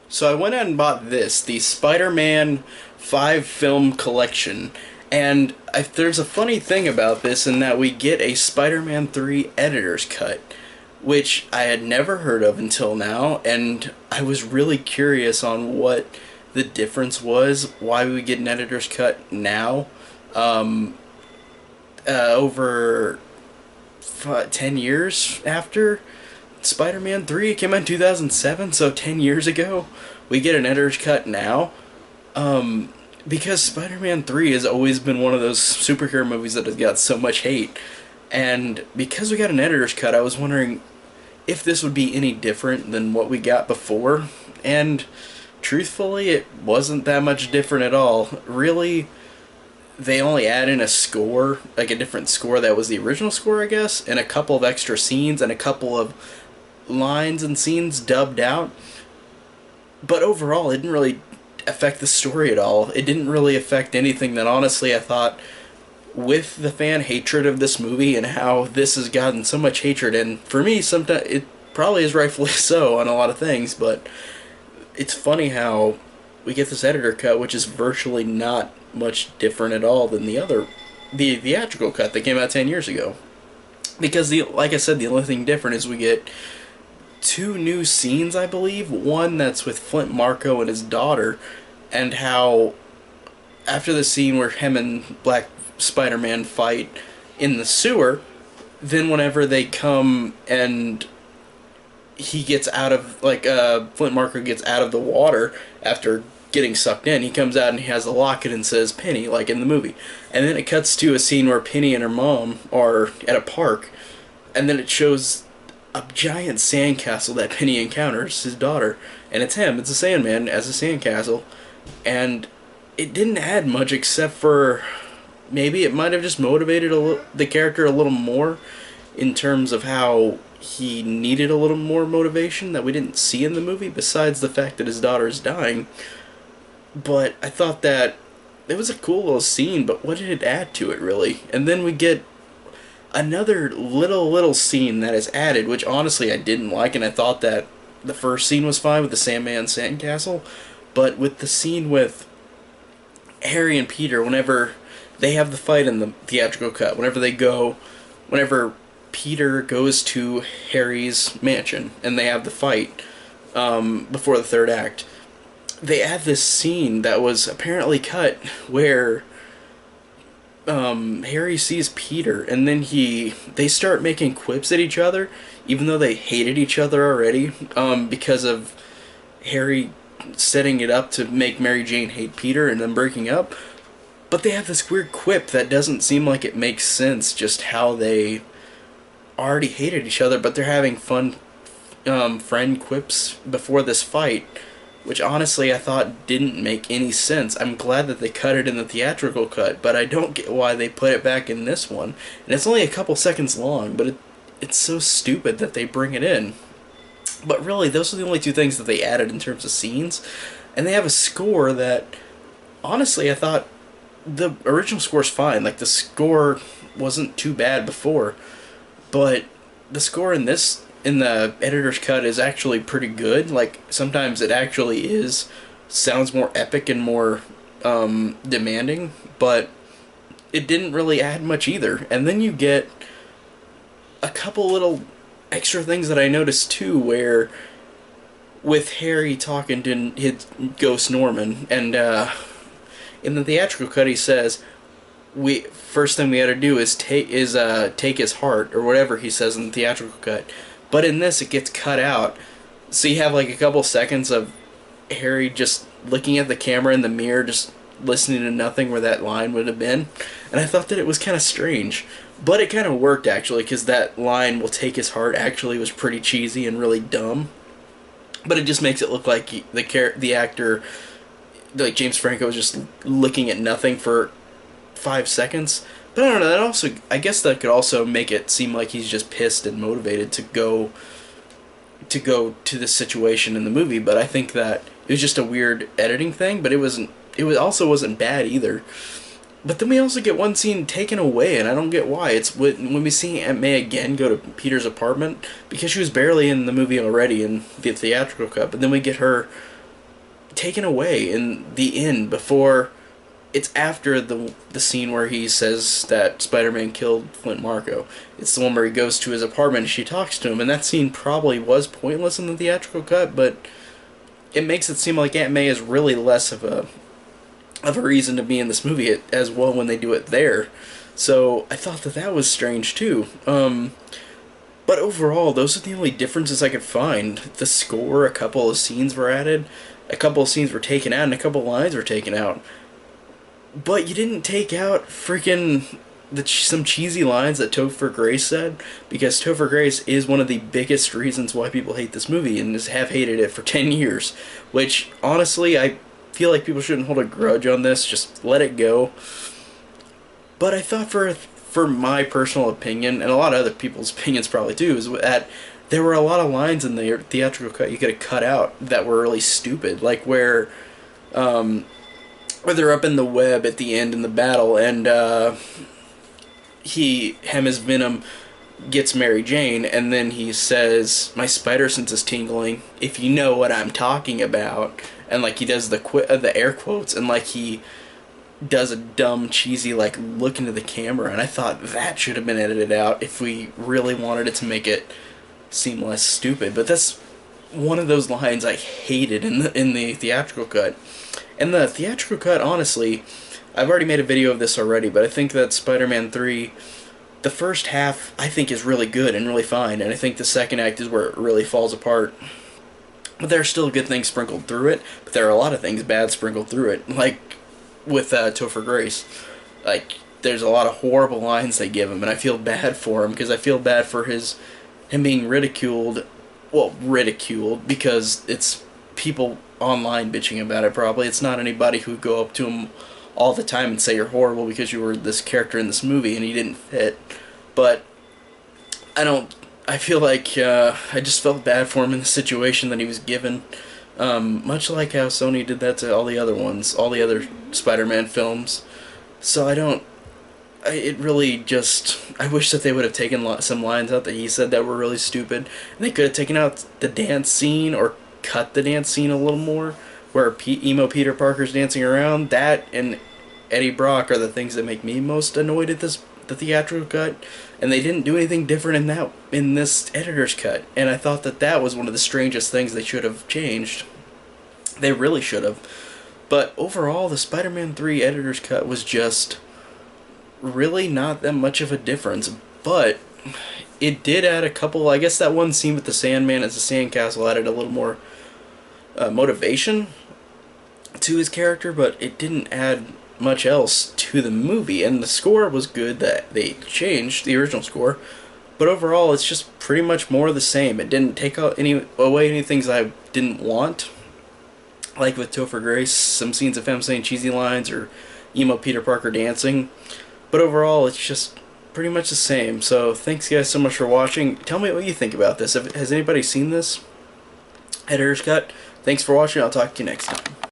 So I went out and bought this, the Spider-Man 5 film collection. And there's a funny thing about this in that we get a Spider-Man 3 editor's cut, which I had never heard of until now, and I was really curious on what the difference was, why we get an editor's cut now, over 10 years after Spider-Man 3 came out in 2007, so 10 years ago, we get an editor's cut now. Because Spider-Man 3 has always been one of those superhero movies that has got so much hate. And because we got an editor's cut, I was wondering if this would be any different than what we got before. And truthfully, it wasn't that much different at all. Really, they only add in a score, like a different score that was the original score, I guess, and a couple of extra scenes and a couple of lines and scenes dubbed out. But overall, it didn't really affect the story at all. It didn't really affect anything that honestly I thought, with the fan hatred of this movie and how this has gotten so much hatred, and for me, sometimes it probably is rightfully so on a lot of things, but it's funny how we get this editor cut, which is virtually not much different at all than the theatrical cut that came out 10 years ago. Because like I said, the only thing different is we get two new scenes, I believe. One that's with Flint Marko and his daughter, and how after the scene where him and Black Spider-Man fight in the sewer, then whenever they come and he gets out of, Flint Marko gets out of the water after getting sucked in, he comes out and he has a locket and says Penny, like in the movie. And then it cuts to a scene where Penny and her mom are at a park, and then it shows a giant sandcastle that Penny encounters, his daughter, and it's him, it's a Sandman as a sandcastle, and it didn't add much except for maybe it might have just motivated the character a little more in terms of how he needed a little more motivation that we didn't see in the movie, besides the fact that his daughter is dying. But I thought that it was a cool little scene, but what did it add to it, really? And then we get another little scene that is added, which honestly I didn't like, and I thought that the first scene was fine with the Sandman sandcastle, but with the scene with Harry and Peter, whenever they have the fight in the theatrical cut, whenever Peter goes to Harry's mansion and they have the fight before the third act, they add this scene that was apparently cut where Harry sees Peter, and then they start making quips at each other, even though they hated each other already, because of Harry setting it up to make Mary Jane hate Peter and then breaking up. But they have this weird quip that doesn't seem like it makes sense, just how they already hated each other, but they're having fun friend quips before this fight, which honestly I thought didn't make any sense. I'm glad that they cut it in the theatrical cut, but I don't get why they put it back in this one. And it's only a couple seconds long, but it's so stupid that they bring it in. But really, those are the only two things that they added in terms of scenes. And they have a score that, honestly, I thought the original score's fine. Like, the score wasn't too bad before, but the score in the editor's cut is actually pretty good. Like, sometimes it actually sounds more epic and more demanding, but it didn't really add much either. And then you get a couple little extra things that I noticed too, where with Harry talking to his ghost Norman, and in the theatrical cut he says, first thing we had to do is take his heart, or whatever he says in the theatrical cut. But in this, it gets cut out. So you have like a couple seconds of Harry just looking at the camera in the mirror, just listening to nothing where that line would have been. And I thought that it was kind of strange. But it kind of worked, actually, because that line, "will take his heart," actually was pretty cheesy and really dumb. But it just makes it look like the actor, like James Franco, was just looking at nothing for 5 seconds. But I don't know, I guess that could also make it seem like he's just pissed and motivated to go to this situation in the movie. But I think that it was just a weird editing thing, but it also wasn't bad either. But then we also get one scene taken away, and I don't get why. It's when we see Aunt May again go to Peter's apartment, because she was barely in the movie already in the theatrical cut, but then we get her taken away in the end before. It's after the scene where he says that Spider-Man killed Flint Marko. It's the one where he goes to his apartment and she talks to him, and that scene probably was pointless in the theatrical cut, but it makes it seem like Aunt May is really less of a reason to be in this movie as well when they do it there. So I thought that was strange too. But overall, those are the only differences I could find. The score, a couple of scenes were added, a couple of scenes were taken out, and a couple of lines were taken out. But you didn't take out freaking some cheesy lines that Topher Grace said, because Topher Grace is one of the biggest reasons why people hate this movie and have hated it for 10 years. Which, honestly, I feel like people shouldn't hold a grudge on this, just let it go. But I thought for my personal opinion, and a lot of other people's opinions probably too, is that there were a lot of lines in the theatrical cut you could have cut out that were really stupid, like where they're up in the web at the end in the battle, and him as Venom gets Mary Jane, and then he says, "My spider sense is tingling, if you know what I'm talking about," and like he does the air quotes, and like he does a dumb, cheesy, like, look into the camera, and I thought that should have been edited out if we really wanted it to make it seem less stupid. But that's one of those lines I hated in the theatrical cut. And the theatrical cut, honestly, I've already made a video of this already, but I think that Spider-Man 3, the first half, I think is really good and really fine, and I think the second act is where it really falls apart. But there are still good things sprinkled through it, but there are a lot of things bad sprinkled through it, like with Topher Grace. Like, there's a lot of horrible lines they give him, and I feel bad for him, because I feel bad for him being ridiculed, well, ridiculed, because it's people online bitching about it probably. It's not anybody who would go up to him all the time and say you're horrible because you were this character in this movie and he didn't fit. But I feel like I just felt bad for him in the situation that he was given. Much like how Sony did that to all the other ones, all the other Spider-Man films. So it really just, I wish that they would have taken some lines out that he said that were really stupid. And they could have taken out the dance scene, or cut the dance scene a little more, where emo Peter Parker's dancing around. That and Eddie Brock are the things that make me most annoyed at the theatrical cut, and they didn't do anything different in this editor's cut, and I thought that was one of the strangest things they should have changed. They really should have. But overall, the Spider-Man 3 editor's cut was just really not that much of a difference, but it did add a couple, I guess that one scene with the Sandman as a sandcastle added a little more motivation to his character, but it didn't add much else to the movie. And the score was good that they changed the original score, but overall it's just pretty much more of the same. It didn't take away any things I didn't want, like with Topher Grace, some scenes of him saying cheesy lines or emo Peter Parker dancing, but overall it's just pretty much the same. So thanks guys so much for watching. Tell me what you think about this. Has anybody seen this editor's cut? Thanks for watching. I'll talk to you next time.